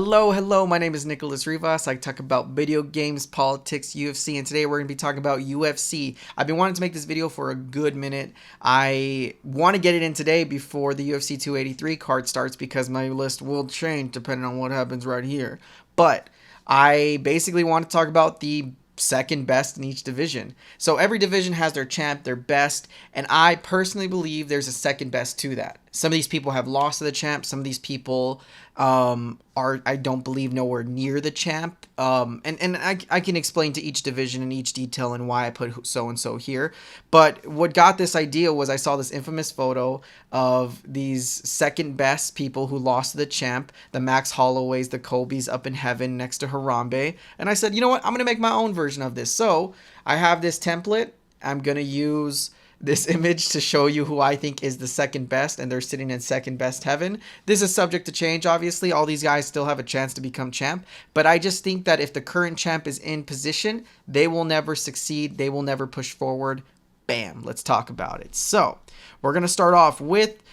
Hello, my name is NicholassRivas. I talk about video games, politics, UFC, and today we're going to be talking about UFC. I've been wanting to make this video for a good minute. I want to get it in today before the UFC 283 card starts because my list will change depending on what happens right here. But I basically want to talk about the second best in each division. So every division has their champ, their best, and I personally believe there's a second best to that. Some of these people have lost to the champ. Some of these people are, I don't believe, nowhere near the champ. And I can explain to each division in each detail and why I put so-and-so here. But what got this idea was I saw this infamous photo of these second best people who lost to the champ, the Max Holloways, the Kobe's up in heaven next to Harambe. And I said, you know what? I'm going to make my own version of this. So I have this template. I'm going to use this image to show you who I think is the second best, and they're sitting in second best heaven. This is subject to change, obviously. All these guys still have a chance to become champ, but I just think that if the current champ is in position, they will never succeed. They will never push forward. Bam. Let's talk about it. So we're going to start off with,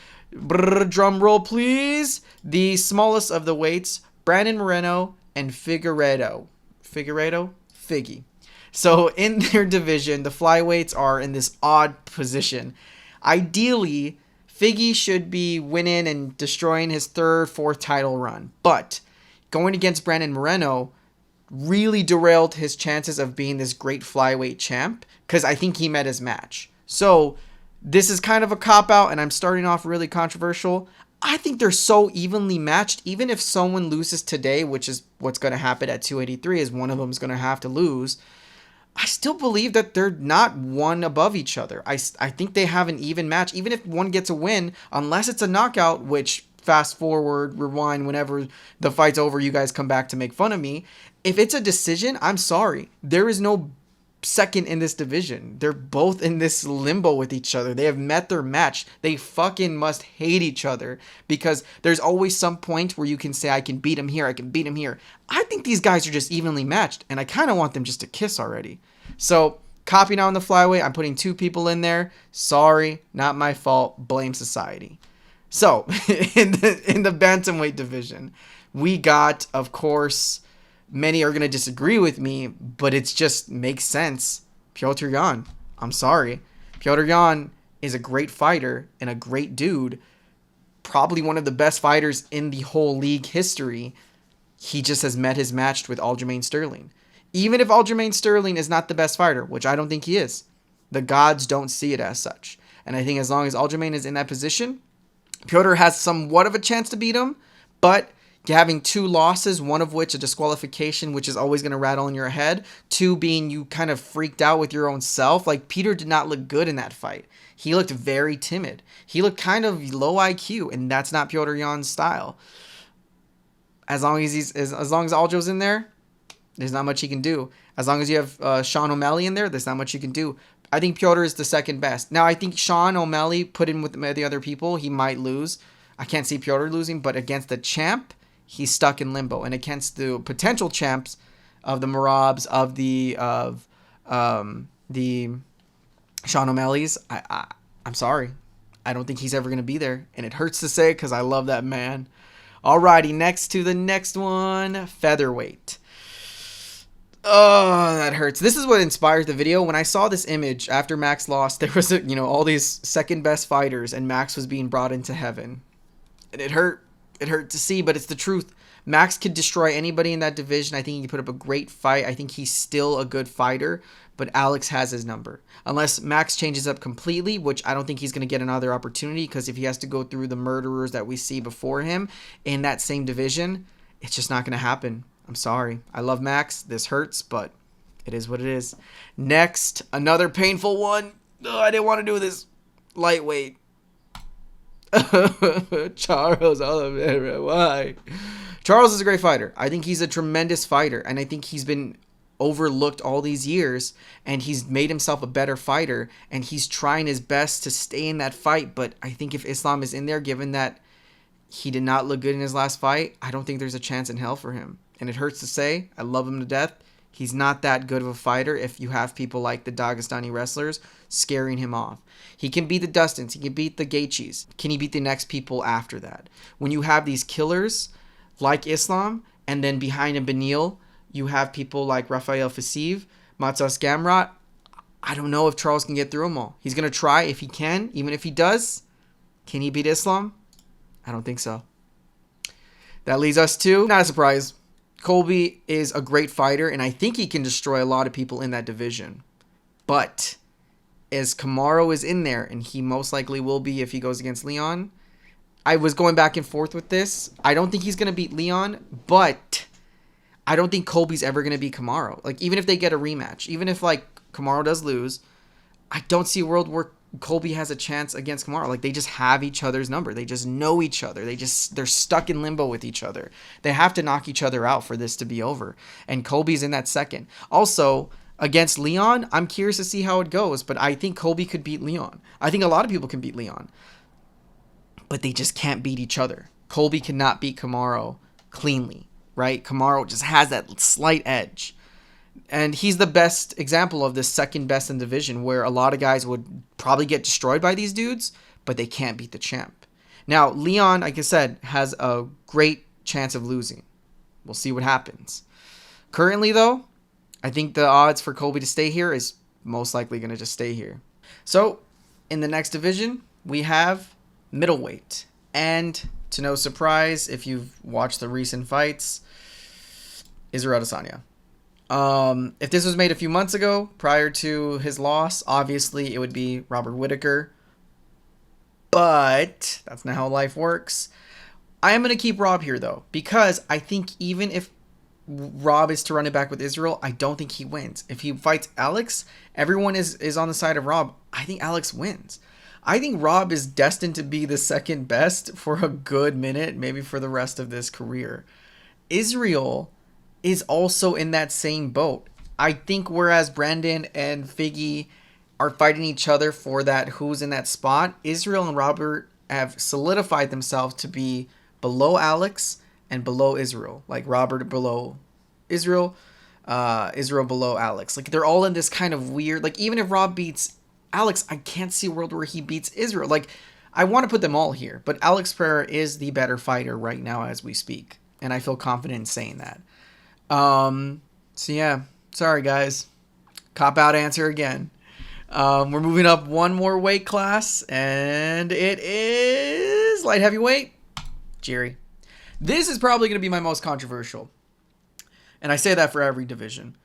drum roll please, the smallest of the weights, Brandon Moreno and Figueiredo. Figgy. So in their division, the flyweights are in this odd position. Ideally, Figgy should be winning and destroying his third, fourth title run. But going against Brandon Moreno really derailed his chances of being this great flyweight champ because I think he met his match. So this is kind of a cop-out, and I'm starting off really controversial. I think they're so evenly matched. Even if someone loses today, which is what's going to happen at 283, is one of them is going to have to lose, I still believe that they're not one above each other. I think they have an even match. Even if one gets a win, unless it's a knockout, which fast forward, rewind, whenever the fight's over, you guys come back to make fun of me. If it's a decision, I'm sorry. There is no second in this division. They're both in this limbo with each other. They have met their match. They fucking must hate each other because there's always some point where you can say, I can beat him here, I can beat him here. I think these guys are just evenly matched, and I kind of want them just to kiss already. So, copying on the flyweight, I'm putting two people in there. Sorry, not my fault. Blame society. So, in the Bantamweight division, we got, of course, many are going to disagree with me, but it just makes sense. Petr Yan. I'm sorry. Petr Yan is a great fighter and a great dude. Probably one of the best fighters in the whole league history. He just has met his match with Aljamain Sterling. Even if Aljamain Sterling is not the best fighter, which I don't think he is, the gods don't see it as such. And I think as long as Aljamain is in that position, Petr has somewhat of a chance to beat him, but having two losses, one of which a disqualification, which is always going to rattle in your head, two being you kind of freaked out with your own self. Like, Petr did not look good in that fight. He looked very timid. He looked kind of low IQ, and that's not Petr Yan's style. As long as Aljo's in there, there's not much he can do. As long as you have Sean O'Malley in there, there's not much you can do. I think Petr is the second best. Now, I think Sean O'Malley put in with the other people, he might lose. I can't see Petr losing, but against the champ, he's stuck in limbo. And against the potential champs of the Marabs, of the Sean O'Malley's, I'm sorry. I don't think he's ever going to be there. And it hurts to say because I love that man. Alrighty, next to the next one, Featherweight. Oh, that hurts. This is what inspired the video. When I saw this image after Max lost, there was, all these second best fighters, and Max was being brought into heaven. And it hurt. It hurt to see, but it's the truth. Max could destroy anybody in that division. I think he could put up a great fight. I think he's still a good fighter, but Alex has his number. Unless Max changes up completely, which I don't think he's going to get another opportunity, because if he has to go through the murderers that we see before him in that same division, it's just not going to happen. I'm sorry. I love Max. This hurts, but it is what it is. Next, another painful one. Oh, I didn't want to do this. Lightweight. Charles Oliveira. Why? Charles is a great fighter. I think he's a tremendous fighter, and I think he's been overlooked all these years, and he's made himself a better fighter, and he's trying his best to stay in that fight. But I think if Islam is in there, given that he did not look good in his last fight, I don't think there's a chance in hell for him. And it hurts to say, I love him to death. He's not that good of a fighter if you have people like the Dagestani wrestlers scaring him off. He can beat the Dustins. He can beat the Gaethjes. Can he beat the next people after that? When you have these killers like Islam, And then behind him, Beneil, you have people like Rafael Fasiv, Matsas Gamrot. I don't know if Charles can get through them all. He's going to try if he can. Even if he does, can he beat Islam? I don't think so. That leads us to, not a surprise, Colby is a great fighter, and I think he can destroy a lot of people in that division. But as Kamaru is in there, and he most likely will be if he goes against Leon, I was going back and forth with this. I don't think he's going to beat Leon, but I don't think Colby's ever going to beat Kamaru. Like, even if they get a rematch, even if, like, Kamaru does lose, I don't see a world where Colby has a chance against Kamaru. Like, they just have each other's number. They just know each other. They're stuck in limbo with each other. They have to knock each other out for this to be over. And Colby's in that second. Also, against Leon, I'm curious to see how it goes, but I think Colby could beat Leon. I think a lot of people can beat Leon. But they just can't beat each other. Colby cannot beat Kamaru cleanly, right? Kamaru just has that slight edge. And he's the best example of the second best in division, where a lot of guys would probably get destroyed by these dudes, but they can't beat the champ. Now, Leon, like I said, has a great chance of losing. We'll see what happens. Currently, though, I think the odds for Colby to stay here is most likely going to just stay here. So, in the next division, we have middleweight. And, to no surprise, if you've watched the recent fights, Israel Adesanya. If this was made a few months ago, prior to his loss, obviously it would be Robert Whittaker. But that's not how life works. I am going to keep Rob here, though, because I think even if Rob is to run it back with Israel, I don't think he wins. If he fights Alex, everyone is on the side of Rob. I think Alex wins. I think Rob is destined to be the second best for a good minute, maybe for the rest of this career. Israel is also in that same boat. I think whereas Brandon and Figgy are fighting each other for that who's in that spot, Israel and Robert have solidified themselves to be below Alex and below Israel. Like Robert below Israel, Israel below Alex. Like they're all in this kind of weird, like even if Rob beats Alex, I can't see a world where he beats Israel. Like I want to put them all here, but Alex Pereira is the better fighter right now as we speak. And I feel confident in saying that. So yeah, sorry guys, cop out answer again. We're moving up one more weight class, and it is light heavyweight. Jerry, this is probably going to be my most controversial, and I say that for every division.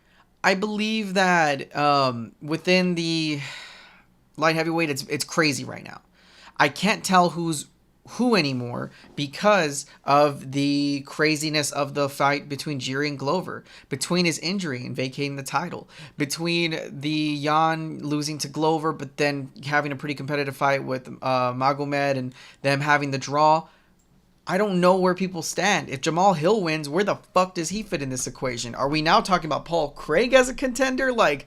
I believe that within the light heavyweight, it's crazy right now. I can't tell who's who anymore because of the craziness of the fight between Jiri and Glover, between his injury and vacating the title, between the Jan losing to Glover but then having a pretty competitive fight with Magomed and them having the draw. I don't know where people stand. If Jamal Hill wins, where the fuck does he fit in this equation? Are we now talking about Paul Craig as a contender? Like,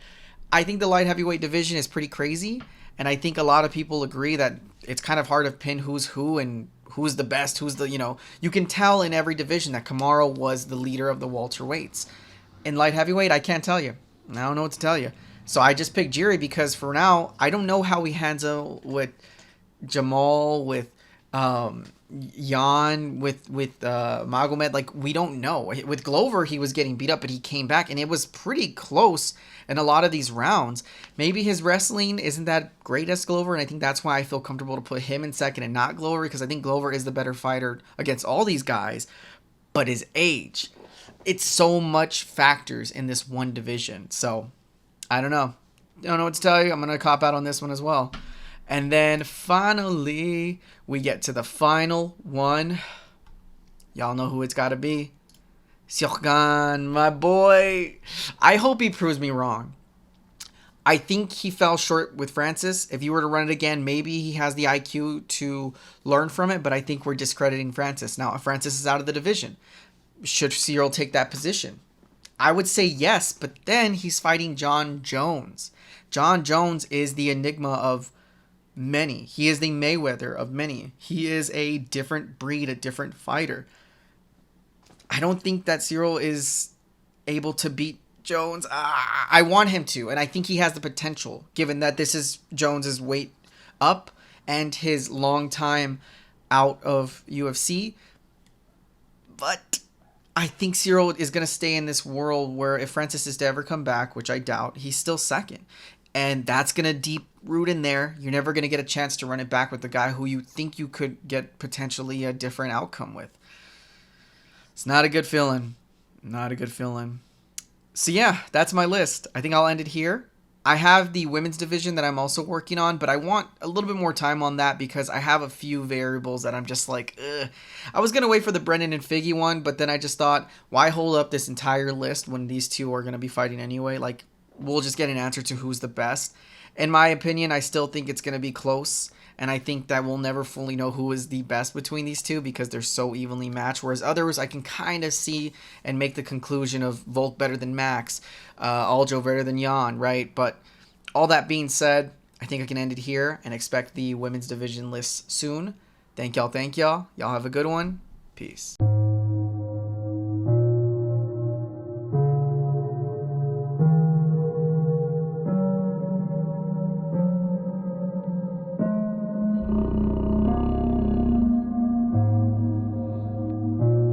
I think the light heavyweight division is pretty crazy, and I think a lot of people agree that it's kind of hard to pin who's who and who's the best, who's the, you can tell in every division that Kamaru was the leader of the welterweights. In light heavyweight, I can't tell you. I don't know what to tell you. So I just picked Jiri because for now, I don't know how he handles with Jamal, with Jan, with Magomed. Like, we don't know. With Glover, he was getting beat up, but he came back, and it was pretty close in a lot of these rounds. Maybe his wrestling isn't that great as Glover, and I think that's why I feel comfortable to put him in second and not Glover, because I think Glover is the better fighter against all these guys. But his age, it's so much factors in this one division. So, I don't know. Don't know what to tell you. I'm going to cop out on this one as well. And then finally, we get to the final one. Y'all know who it's got to be. Sjokan, my boy. I hope he proves me wrong. I think he fell short with Francis. If you were to run it again, maybe he has the IQ to learn from it, but I think we're discrediting Francis. Now, Francis is out of the division. Should Cyril take that position? I would say yes, but then he's fighting John Jones. John Jones is the enigma of many. He is the Mayweather of many. He is a different breed, a different fighter. I don't think that Cyril is able to beat Jones. I want him to, and I think he has the potential, given that this is Jones's weight up and his long time out of UFC. But I think Cyril is going to stay in this world where if Francis is to ever come back, which I doubt, he's still second. And that's going to deep root in there. You're never going to get a chance to run it back with the guy who you think you could get potentially a different outcome with. It's not a good feeling. Not a good feeling. So yeah, that's my list. I think I'll end it here. I have the women's division that I'm also working on, but I want a little bit more time on that because I have a few variables that I'm just like, ugh. I was going to wait for the Brendan and Figgy one, but then I just thought, why hold up this entire list when these two are going to be fighting anyway? Like, we'll just get an answer to who's the best. In my opinion, I still think it's going to be close, and I think that we'll never fully know who is the best between these two because they're so evenly matched, whereas others I can kind of see and make the conclusion of Volk better than Max, Aljo better than Jan, right? But all that being said, I think I can end it here and expect the women's division list soon. Thank y'all. Y'all have a good one. Peace.